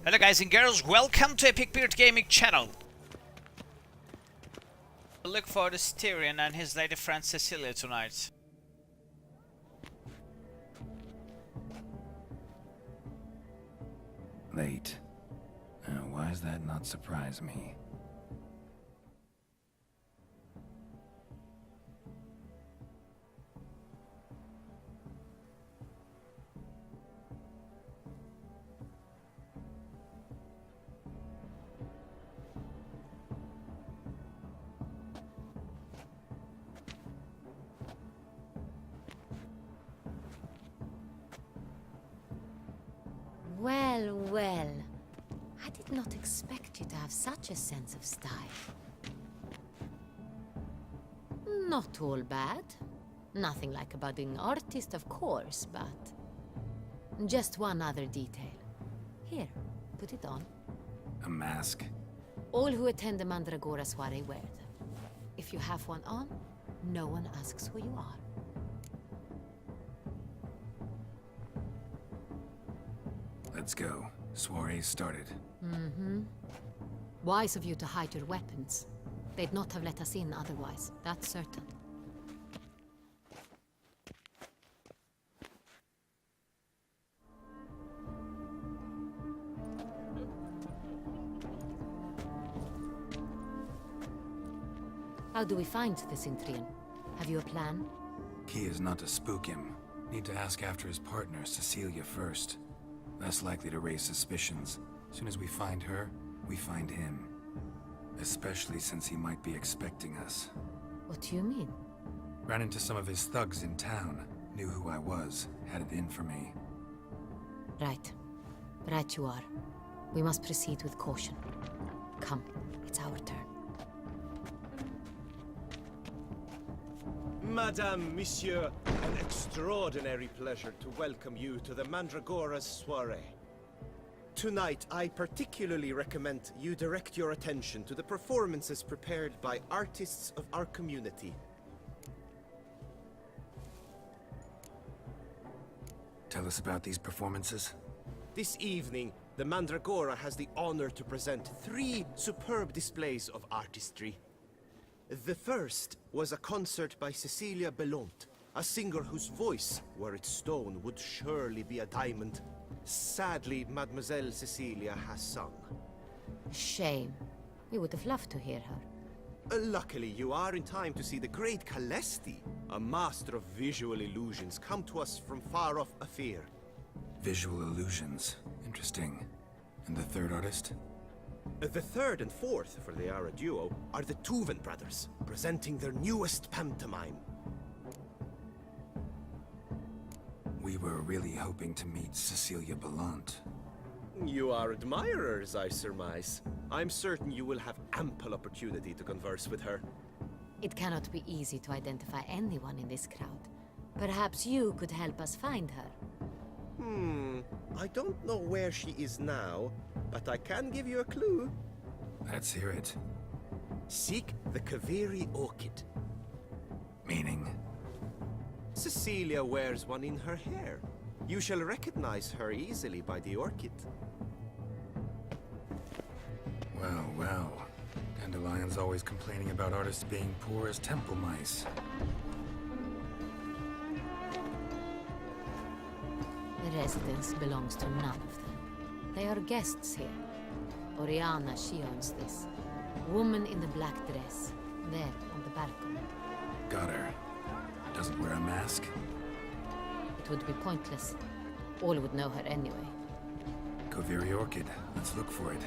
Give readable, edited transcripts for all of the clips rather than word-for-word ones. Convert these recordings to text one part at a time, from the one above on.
Hello guys and girls, welcome to Epic Beard Gaming channel. Look for the Cintrian and his lady friend Cecilia tonight. Late. Why does that not surprise me? Well, well. I did not expect you to have such a sense of style. Not all bad. Nothing like a budding artist, of course, but... just one other detail. Here, put it on. A mask? All who attend the Mandragora soiree wear them. If you have one on, no one asks who you are. Let's go. Soiree started. Mm-hmm. Wise of you to hide your weapons. They'd not have let us in otherwise, that's certain. How do we find the Cintrian? Have you a plan? Key is not to spook him. Need to ask after his partner, Cecilia, first. Less likely to raise suspicions. Soon as we find her, we find him. Especially since he might be expecting us. What do you mean? Ran into some of his thugs in town. Knew who I was. Had it in for me. Right. Right you are. We must proceed with caution. Come, it's our turn. Madame, Monsieur, an extraordinary pleasure to welcome you to the Mandragora's soiree. Tonight, I particularly recommend you direct your attention to the performances prepared by artists of our community. Tell us about these performances. This evening, the Mandragora has the honor to present 3 superb displays of artistry. The first was a concert by Cecilia Belont, a singer whose voice, were it stone, would surely be a diamond. Sadly, Mademoiselle Cecilia has sung. Shame. We would have loved to hear her. Luckily, you are in time to see the great Calesti, a master of visual illusions, come to us from far off Afir. Visual illusions. Interesting. And the third artist? The third and fourth, for they are a duo, are the Tuven brothers, presenting their newest pantomime. We were really hoping to meet Cecilia Belont. You are admirers, I surmise. I'm certain you will have ample opportunity to converse with her. It cannot be easy to identify anyone in this crowd. Perhaps you could help us find her. I don't know where she is now, but I can give you a clue. Let's hear it. Seek the Kaveri orchid. Meaning? Cecilia wears one in her hair. You shall recognize her easily by the orchid. Well, well. Dandelion's always complaining about artists being poor as temple mice. The residence belongs to none of them. They are guests here. Orianna, she owns this. Woman in the black dress. There, on the balcony. Got her. Doesn't wear a mask? It would be pointless. All would know her anyway. Kaveri orchid. Let's look for it.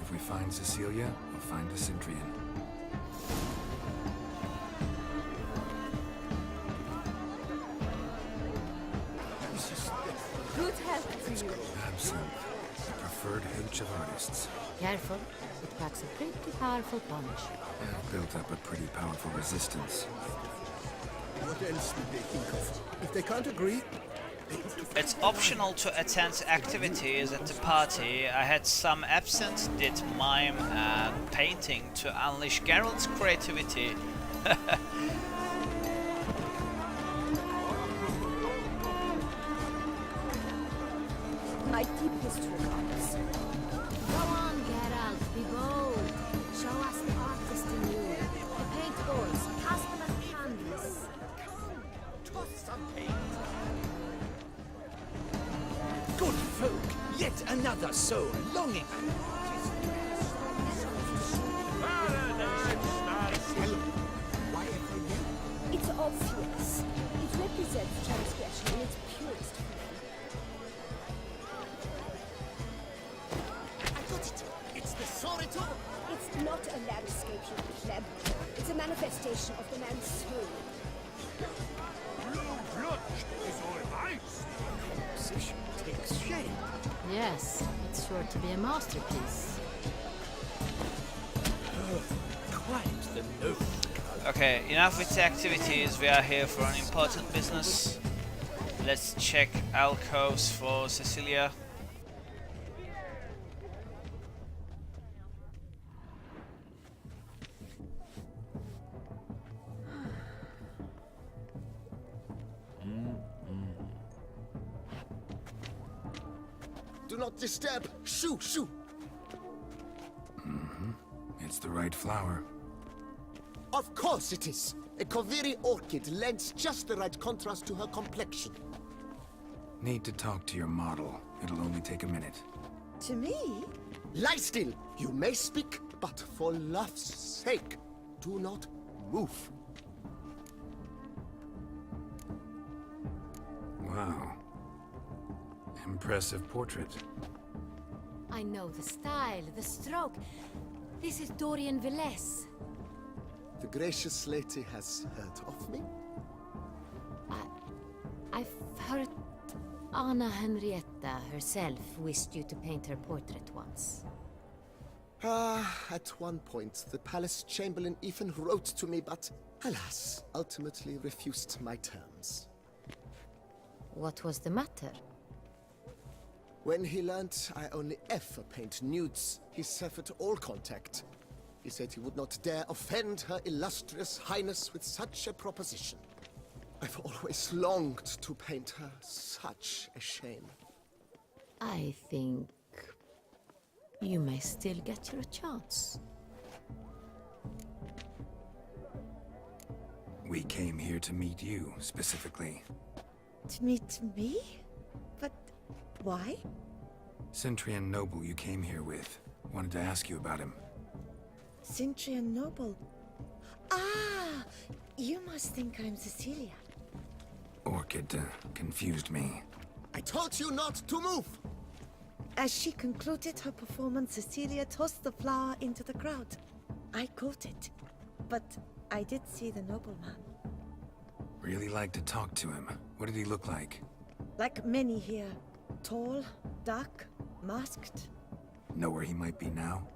If we find Cecilia, we'll find the Cintrian. Good health to you. Absinthe. The preferred hooch of artists. Careful. It packs a pretty powerful punch. I've built up a pretty powerful resistance. What else did they think of? If they can't agree... It's optional to attend activities at the party. I had some absent, did mime and painting to unleash Geralt's creativity. My deepest regards. some paint. Good folk, yet another soul longing. Hello. Why ever you? It's obvious. It represents transgression in its purest form. I got it. It's the Sorito. It's not a landscape, you pleb. It's a manifestation of the man's soul. Position takes shape. Yes, it's sure to be a masterpiece. Quite the noble. Okay, enough with the activities. We are here for an important business. Let's check alcoves for Cecilia. Do not disturb. Shoo, shoo. It's the right flower. Of course it is. A Koviri orchid lends just the right contrast to her complexion. Need to talk to your model. It'll only take a minute. To me? Lie still. You may speak, but for love's sake, do not move. Wow. Impressive portrait. I know the style, the stroke. This is Dorian Villesse. The gracious lady has heard of me? I've heard Anna Henrietta herself wished you to paint her portrait once. At one point, the palace chamberlain even wrote to me, but alas, ultimately refused my terms. What was the matter? When he learned I only ever paint nudes, he severed all contact. He said he would not dare offend her illustrious highness with such a proposition. I've always longed to paint her. Such a shame. I think you may still get your chance. We came here to meet you, specifically. To meet me? But why? Cintrian noble you came here with. Wanted to ask you about him. Cintrian noble. Ah! You must think I'm Cecilia. Orchid confused me. I told you not to move! As she concluded her performance, Cecilia tossed the flower into the crowd. I caught it, but I did see the nobleman. Really like to talk to him. What did he look like? Like many here. Tall, dark, masked. Know where he might be now?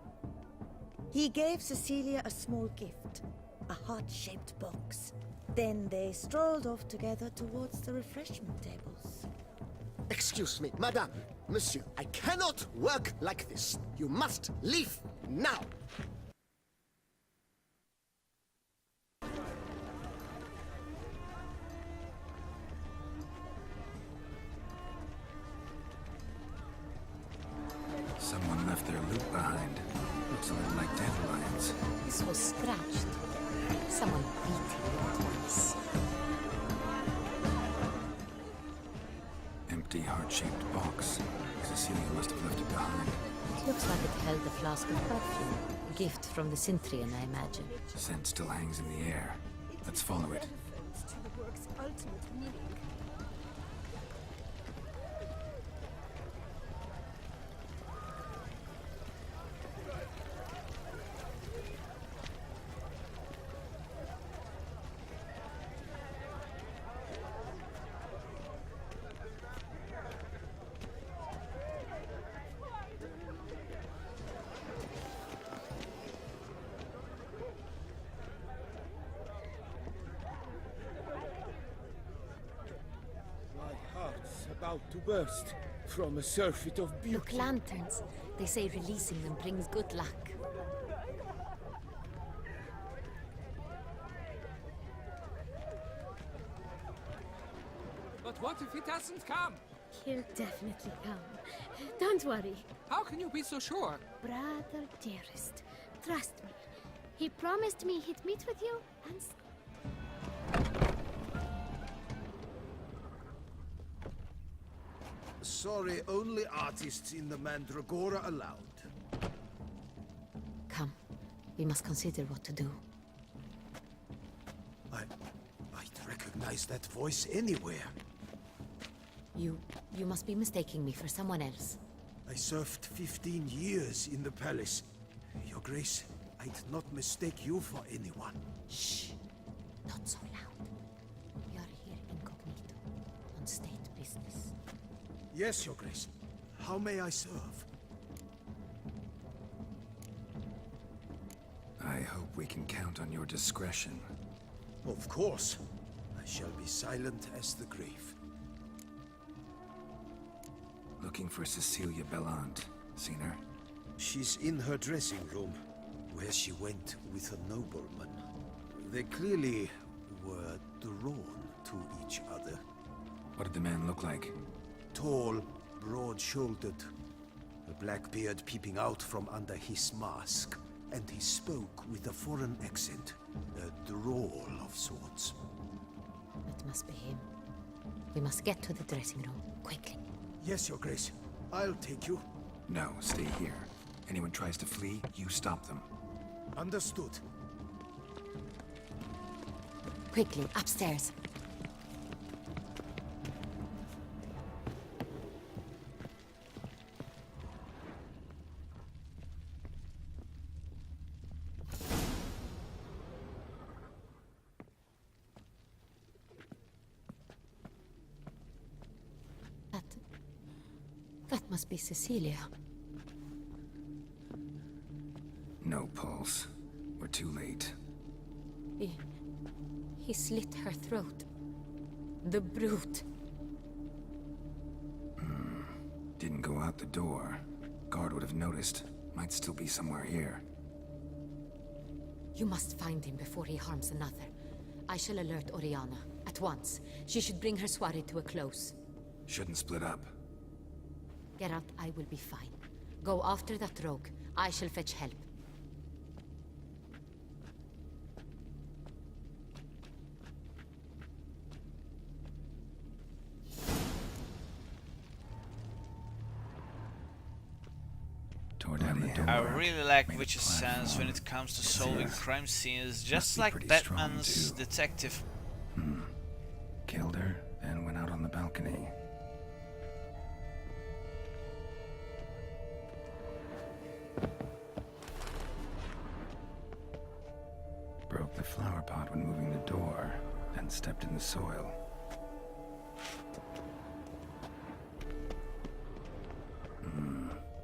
He gave Cecilia a small gift, a heart-shaped box. Then they strolled off together towards the refreshment tables. Excuse me, madame, monsieur, I cannot work like this. You must leave now! Someone left their loot behind. Looks a little like dandelions. This was scratched. Someone beat it once. Empty heart-shaped box. Cecilia must have left it behind. It looks like it held a flask of perfume. A gift from the Cintrian, I imagine. Scent still hangs in the air. Let's follow it. To the work's ultimate meaning. About to burst from a surfeit of beauty. Look, lanterns. They say releasing them brings good luck. But what if he doesn't come? He'll definitely come. Don't worry. How can you be so sure? Brother dearest, trust me. He promised me he'd meet with you and... Sorry, only artists in the Mandragora allowed. Come. We must consider what to do. I'd recognize that voice anywhere. You must be mistaking me for someone else. I served 15 years in the palace. Your Grace, I'd not mistake you for anyone. Shh. Not so loud. We are here incognito, on state business. Yes, Your Grace. How may I serve? I hope we can count on your discretion. Of course. I shall be silent as the grave. Looking for Cecilia Bellant. Seen her? She's in her dressing room, where she went with a nobleman. They clearly were drawn to each other. What did the man look like? Tall, broad-shouldered, a black beard peeping out from under his mask, and he spoke with a foreign accent, a drawl of sorts. That must be him. We must get to the dressing room, quickly. Yes, Your Grace. I'll take you. No, stay here. Anyone tries to flee, you stop them. Understood. Quickly, upstairs. That must be Cecilia. No pulse. We're too late. He slit her throat. The brute. Didn't go out the door. Guard would have noticed. Might still be somewhere here. You must find him before he harms another. I shall alert Orianna, at once. She should bring her soirée to a close. Shouldn't split up. Geralt, I will be fine. Go after that rogue. I shall fetch help. I really like Witch's sense when it comes to solving crime scenes, just like Batman's detective. Killed her, then went out on the balcony. Broke the flower pot when moving the door, then stepped in the soil.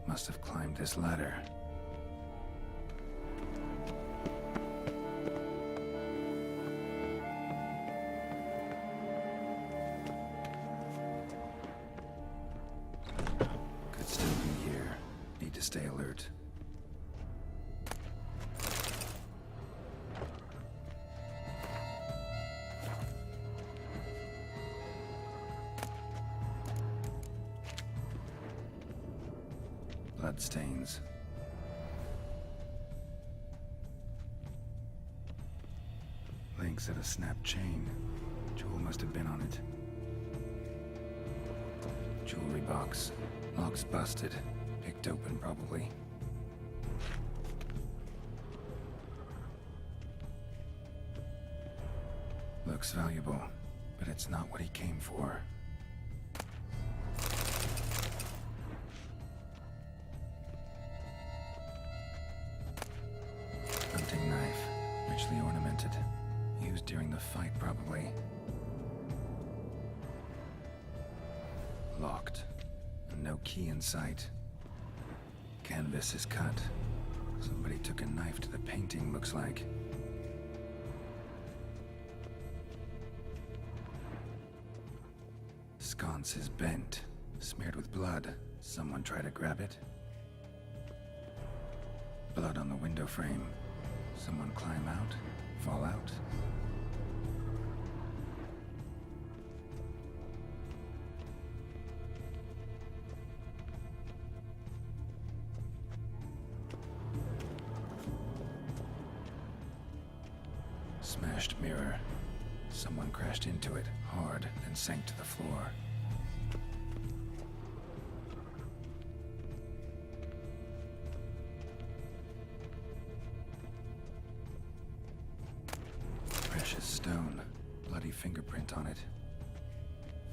Must have climbed this ladder. Could still be here. Need to stay alert. Bloodstains. Links at a snapped chain. Jewel must have been on it. Jewelry box. Lock's busted. Picked open, probably. Looks valuable, but it's not what he came for. Hunting knife, richly ornamented. Used during the fight, probably. Locked. And no key in sight. Canvas is cut. Somebody took a knife to the painting, looks like. Sconce is bent, smeared with blood. Someone try to grab it? Blood on the window frame. Someone climb out? Fall out? Smashed mirror. Someone crashed into it, hard, then sank to the floor.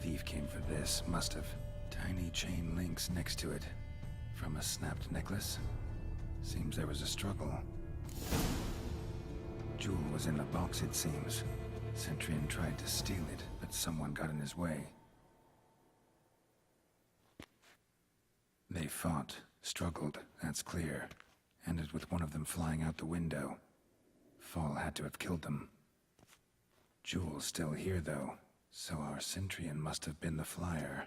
Thief came for this, must have. Tiny chain links next to it. From a snapped necklace? Seems there was a struggle. Jewel was in the box, it seems. Cintrian tried to steal it, but someone got in his way. They fought, struggled, that's clear. Ended with one of them flying out the window. Fall had to have killed them. Jewel's still here, though, so our Cintrian must have been the flyer.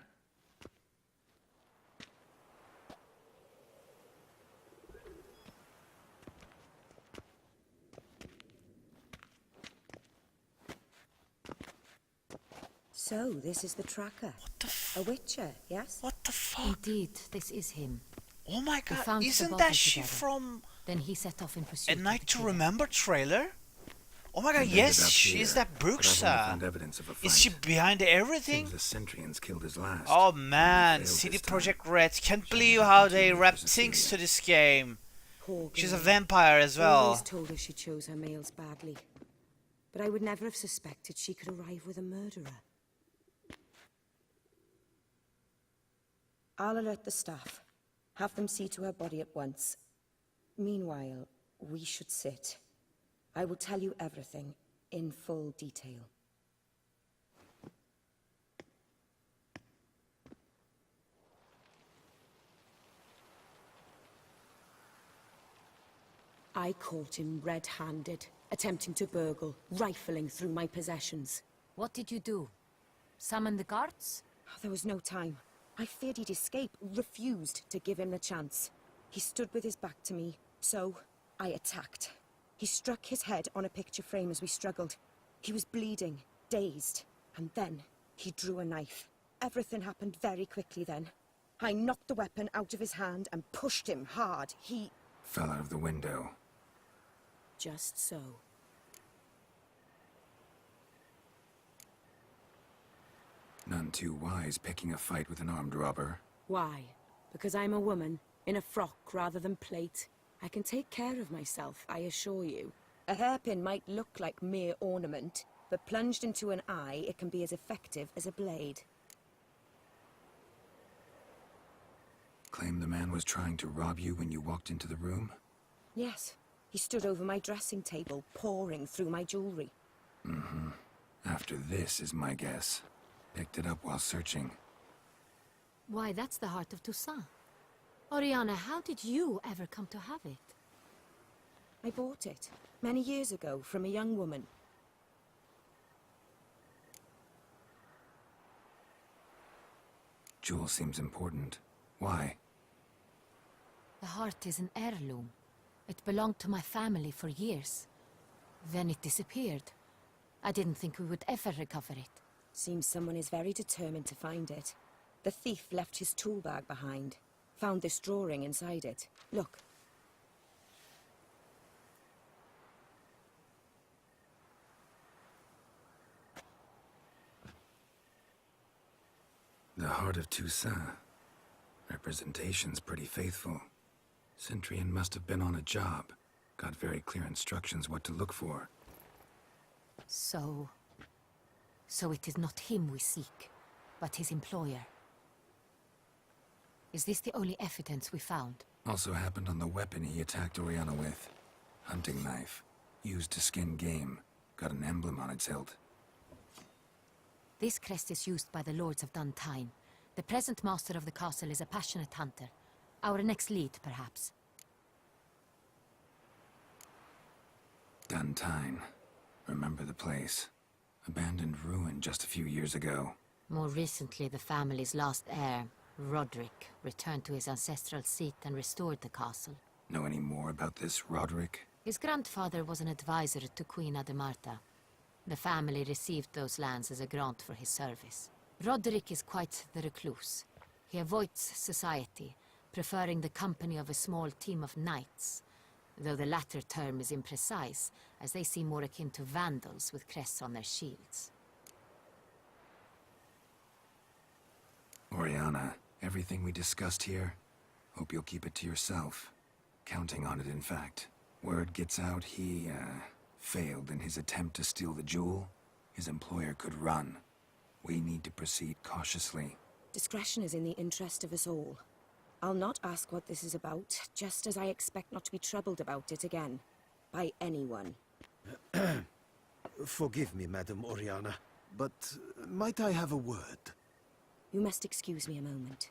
So, this is the tracker. What the A witcher, yes? What the fuck? Indeed, this is him. Oh my We god, found the isn't body that she together. from Then he set off in pursuit A of the Night to killer. Remember trailer? Oh my god, Ended yes, up she's here, that but I've only Bruxa. found evidence of a fight. Is she behind everything? Seems the Cintrians killed his last. Oh man, Failed CD this time. Projekt Red. Can't Shouldn't believe have how they continued wrap for things Cecilia. to this game. Poor She's a girl. vampire as well. Always told her she chose her males badly. But I would never have suspected she could arrive with a murderer. I'll alert the staff. Have them see to her body at once. Meanwhile, we should sit. I will tell you everything, in full detail. I caught him red-handed, attempting to burgle, rifling through my possessions. What did you do? Summon the guards? There was no time. I feared he'd escape, refused to give him the chance. He stood with his back to me, so I attacked. He struck his head on a picture frame as we struggled. He was bleeding, dazed, and then he drew a knife. Everything happened very quickly then. I knocked the weapon out of his hand and pushed him hard. He... Fell out of the window. Just so. None too wise picking a fight with an armed robber. Why? Because I'm a woman, in a frock rather than plate. I can take care of myself, I assure you. A hairpin might look like mere ornament, but plunged into an eye, it can be as effective as a blade. Claim the man was trying to rob you when you walked into the room? Yes. He stood over my dressing table, pouring through my jewelry. Mm-hmm. After this is my guess. Picked it up while searching. Why, that's the heart of Toussaint. Orianna, how did you ever come to have it? I bought it, many years ago, from a young woman. Jewel seems important. Why? The heart is an heirloom. It belonged to my family for years. Then it disappeared. I didn't think we would ever recover it. Seems someone is very determined to find it. The thief left his tool bag behind. Found this drawing inside it. Look. The heart of Toussaint. Representation's pretty faithful. Cintrian must have been on a job. Got very clear instructions what to look for. So it is not him we seek, but his employer. Is this the only evidence we found? Also happened on the weapon he attacked Orianna with. Hunting knife. Used to skin game. Got an emblem on its hilt. This crest is used by the lords of Tynne. The present master of the castle is a passionate hunter. Our next lead, perhaps. Tynne. Remember the place. Abandoned ruin just a few years ago. More recently, the family's last heir, Roderick, returned to his ancestral seat and restored the castle. Know any more about this Roderick? His grandfather was an advisor to Queen Ademarta. The family received those lands as a grant for his service. Roderick is quite the recluse. He avoids society, preferring the company of a small team of knights, though the latter term is imprecise, as they seem more akin to vandals with crests on their shields. Orianna, everything we discussed here, hope you'll keep it to yourself. Counting on it, in fact. Word gets out he, failed in his attempt to steal the jewel. His employer could run. We need to proceed cautiously. Discretion is in the interest of us all. I'll not ask what this is about, just as I expect not to be troubled about it again. By anyone. Forgive me, Madam Orianna, but might I have a word? You must excuse me a moment.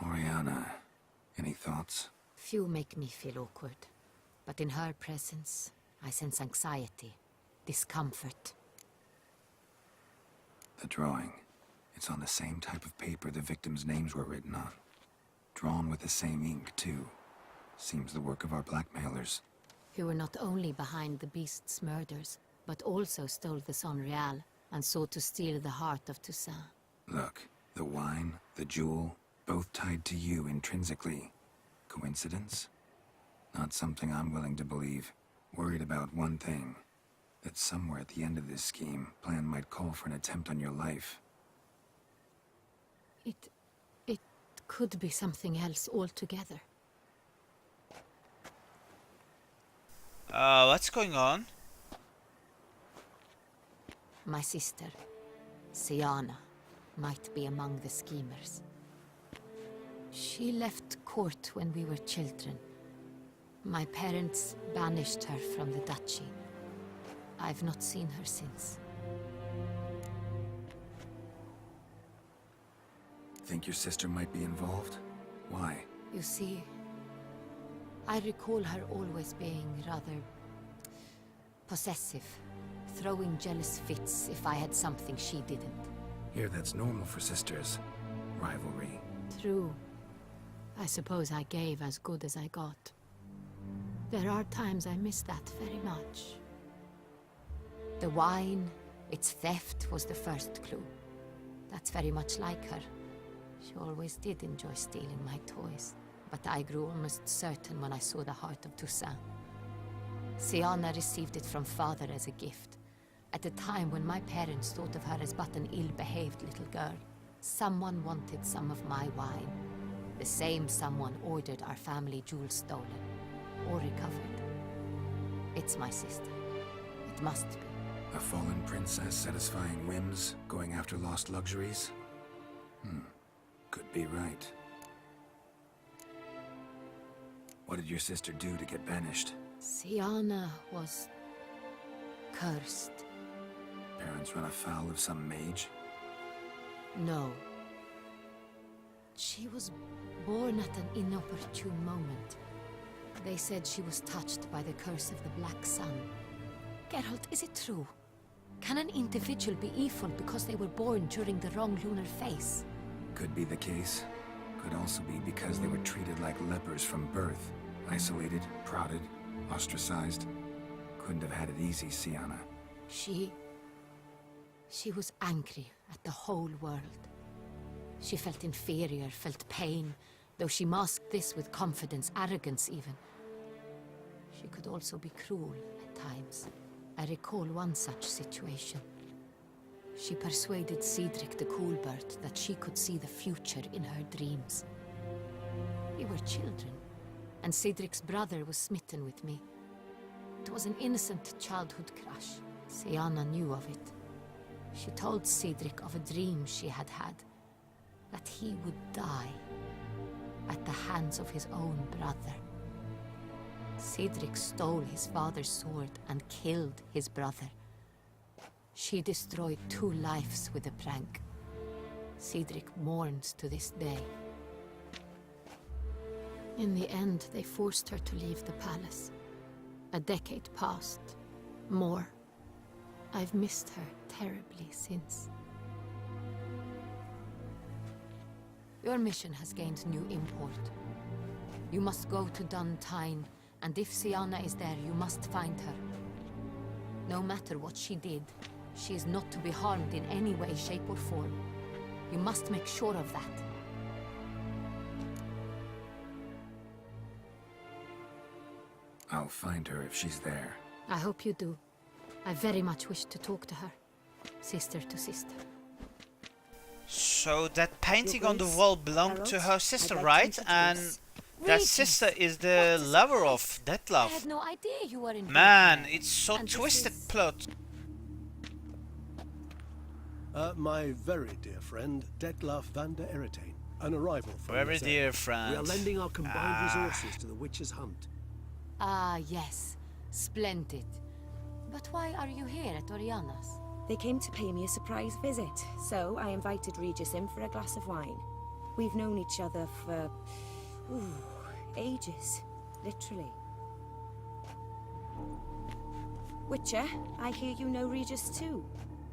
Orianna, any thoughts? Few make me feel awkward, but in her presence, I sense anxiety, discomfort. The drawing. It's on the same type of paper the victims' names were written on. Drawn with the same ink, too. Seems the work of our blackmailers. Who were not only behind the beast's murders, but also stole the Son Real and sought to steal the heart of Toussaint. Look, the wine, the jewel, both tied to you intrinsically. Coincidence? Not something I'm willing to believe. Worried about one thing. That somewhere at the end of this scheme, plan might call for an attempt on your life. It could be something else altogether. What's going on? My sister, Siana, might be among the schemers. She left court when we were children. My parents banished her from the duchy. I've not seen her since. Think your sister might be involved? Why? You see, I recall her always being rather possessive, throwing jealous fits if I had something she didn't. Here, that's normal for sisters. Rivalry. True. I suppose I gave as good as I got. There are times I miss that very much. The wine, its theft was the first clue. That's very much like her. She always did enjoy stealing my toys. But I grew almost certain when I saw the heart of Toussaint. Siana received it from father as a gift. At a time when my parents thought of her as but an ill-behaved little girl. Someone wanted some of my wine. The same someone ordered our family jewels stolen. Or recovered. It's my sister. It must be. A fallen princess satisfying whims, going after lost luxuries? Could be right. What did your sister do to get banished? Siana was cursed. Parents run afoul of some mage? No. She was born at an inopportune moment. They said she was touched by the curse of the Black Sun. Geralt, is it true? Can an individual be evil because they were born during the wrong lunar phase? Could be the case. Could also be because they were treated like lepers from birth. Isolated, prodded, ostracized. Couldn't have had it easy, Siana. She was angry at the whole world. She felt inferior, felt pain, though she masked this with confidence, arrogance even. She could also be cruel at times. I recall one such situation. She persuaded Cedric the Coolbird that she could see the future in her dreams. We were children, and Cedric's brother was smitten with me. It was an innocent childhood crush. Siana knew of it. She told Cedric of a dream she had had, that he would die at the hands of his own brother. Cedric stole his father's sword and killed his brother. She destroyed 2 lives with a prank. Cedric mourns to this day. In the end, they forced her to leave the palace. A decade passed. More. I've missed her terribly since. Your mission has gained new import. You must go to Tynne, and if Siana is there, you must find her. No matter what she did, she is not to be harmed in any way, shape, or form. You must make sure of that. I'll find her if she's there. I hope you do. I very much wish to talk to her. Sister to sister. So that painting on the Grace, wall belonged to Geralt, her I'd sister, like to right? And introduce- that Regis, sister is what the a lover of surprise. I Detlef. had no idea you were in Man, Beauclair. it's so And this twisted is- plot. My very dear friend, Detlef van der Eretain, an arrival from Very Luzerne. dear We friend. are lending our combined resources to the witch's hunt. Ah, yes. Splendid. But why are you here at Orianna's? They came to pay me a surprise visit, so I invited Regis in for a glass of wine. We've known each other for... ages. Literally. Witcher, I hear you know Regis too.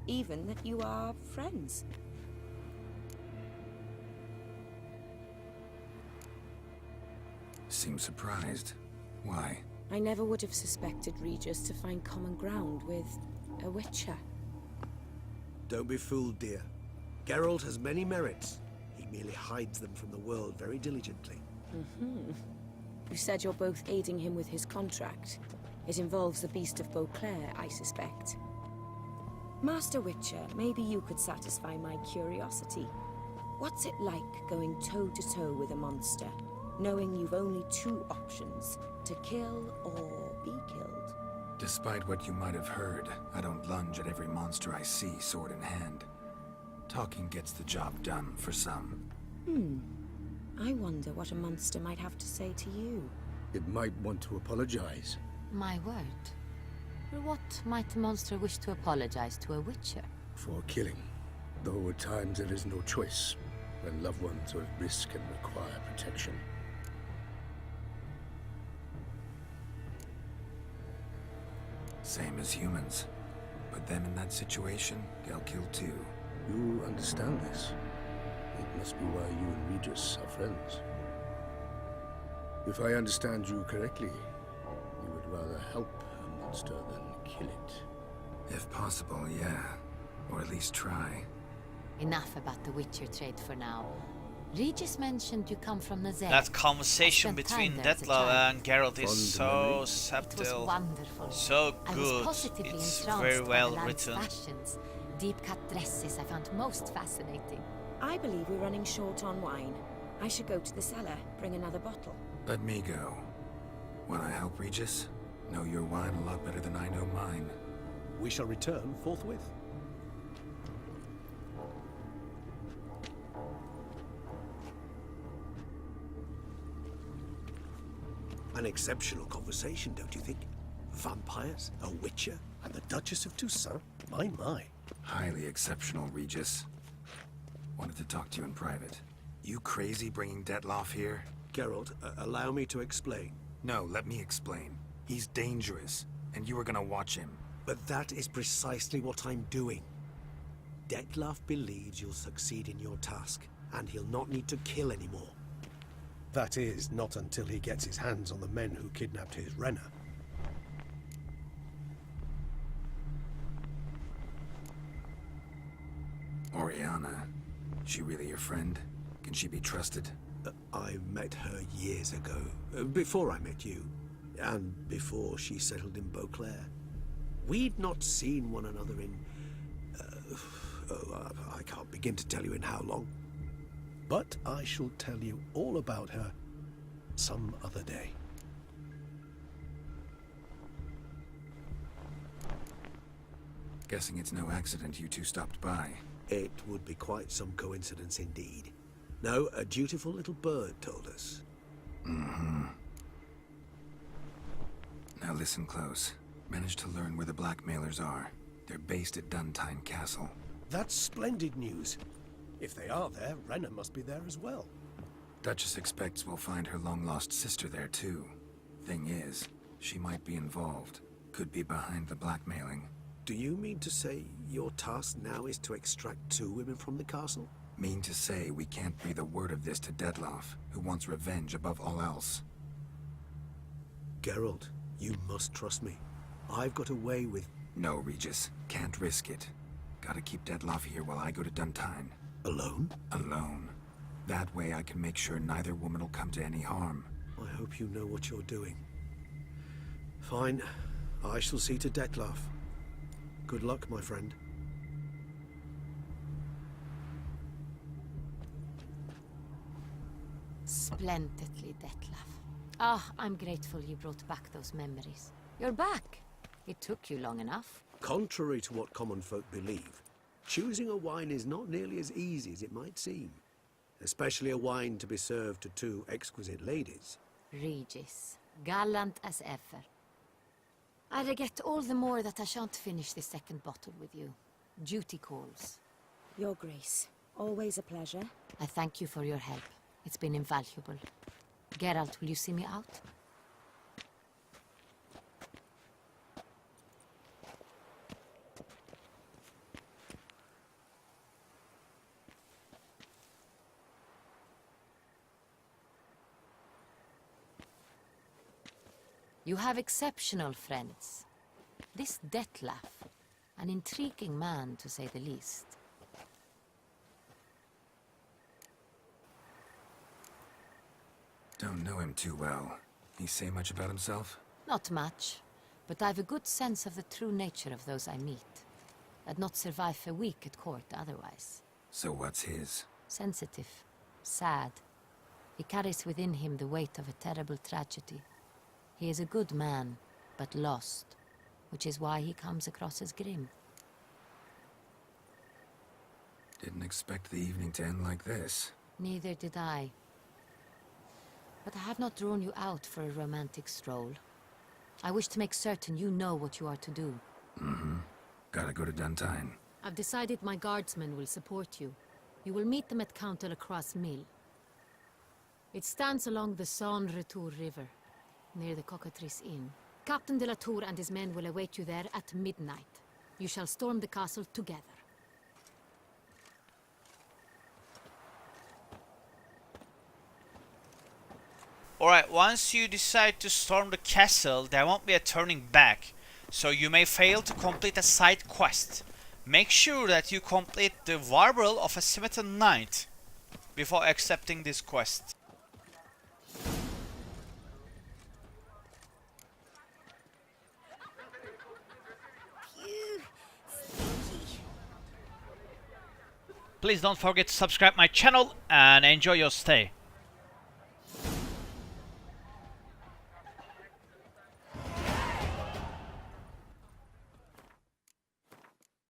Even that you are friends. Seems surprised. Why? I never would have suspected Regis to find common ground with a witcher. Don't be fooled, dear. Geralt has many merits. He merely hides them from the world very diligently. You said you're both aiding him with his contract. It involves the Beast of Beauclair, I suspect. Master Witcher, maybe you could satisfy my curiosity. What's it like going toe-to-toe with a monster, knowing you've only two options, to kill or be killed? Despite what you might have heard, I don't lunge at every monster I see sword in hand. Talking gets the job done for some. I wonder what a monster might have to say to you. It might want to apologize. My word. For what might a monster wish to apologize to a witcher? For killing. Though at times there is no choice, when loved ones are at risk and require protection. Same as humans. Put them in that situation, they'll kill too. You understand this. It must be why you and Regis are friends. If I understand you correctly, you would rather help a monster than kill it. If possible, yeah. Or at least try. Enough about the witcher trade for now. Regis mentioned you come from Nazar. That conversation I spent time between there as a Detlef child. and Geralt is Fond so memory. It was subtle, wonderful. so I was good. positively It's entranced very by well the lad's written. fashions. Deep-cut dresses I found most fascinating. I believe we're running short on wine. I should go to the cellar, bring another bottle. Let me go. Wanna help, Regis? Know your wine a lot better than I know mine. We shall return forthwith. An exceptional conversation, don't you think? Vampires, a witcher, And the Duchess of Toussaint? My. Highly exceptional, Regis. Wanted to talk to you in private. You crazy bringing Detlef here? Geralt, allow me to explain. No, let me explain. He's dangerous, and you were gonna watch him. But that is precisely what I'm doing. Detlef believes you'll succeed in your task, and he'll not need to kill anymore. That is, not until he gets his hands on the men who kidnapped his Renna. Orianna. She really your friend? Can she be trusted? I met her years ago, before I met you, and before she settled in Beauclair. We'd not seen one another in... I can't begin to tell you in how long. But I shall tell you all about her some other day. Guessing it's no accident you two stopped by. It would be quite some coincidence indeed. No, a dutiful little bird told us. Now listen close. Managed to learn where the blackmailers are. They're based at Tynne Castle. That's splendid news. If they are there, Renna must be there as well. Duchess expects we'll find her long-lost sister there too. Thing is, she might be involved. Could be behind the blackmailing. Do you mean to say your task now is to extract 2 women from the castle? Mean to say we can't breathe a word of this to Detlef, who wants revenge above all else. Geralt, you must trust me. I've got away with... No, Regis. Can't risk it. Gotta keep Detlef here while I go to Tynne. Alone? Alone. That way I can make sure neither woman will come to any harm. I hope you know what you're doing. Fine. I shall see to Detlef. Good luck, my friend. Splendidly, Detlef. Ah, I'm grateful you brought back those memories. You're back. It took you long enough. Contrary to what common folk believe, choosing a wine is not nearly as easy as it might seem. Especially a wine to be served to two exquisite ladies. Regis, gallant as ever. I regret all the more that I shan't finish the second bottle with you. Duty calls. Your Grace, always a pleasure. I thank you for your help. It's been invaluable. Geralt, will you see me out? You have exceptional friends. This Detlef, an intriguing man to say the least. Don't know him too well. He say much about himself? Not much, but I've a good sense of the true nature of those I meet. I'd not survive a week at court otherwise. So what's his? Sensitive, sad. He carries within him the weight of a terrible tragedy. He is a good man, but lost, which is why he comes across as grim. Didn't expect the evening to end like this. Neither did I. But I have not drawn you out for a romantic stroll. I wish to make certain you know what you are to do. Mm-hmm. Gotta go to Duntine. I've decided my guardsmen will support you. You will meet them at Count de la Croix Mill. It stands along the Saône-Retour River, near the Cockatrice Inn. Captain de la Tour and his men will await you there at midnight. You shall storm the castle together. Alright, once you decide to storm the castle, there won't be a turning back. So you may fail to complete a side quest. Make sure that you complete the Warble of a Scimitar Knight before accepting this quest. Please don't forget to subscribe my channel and enjoy your stay.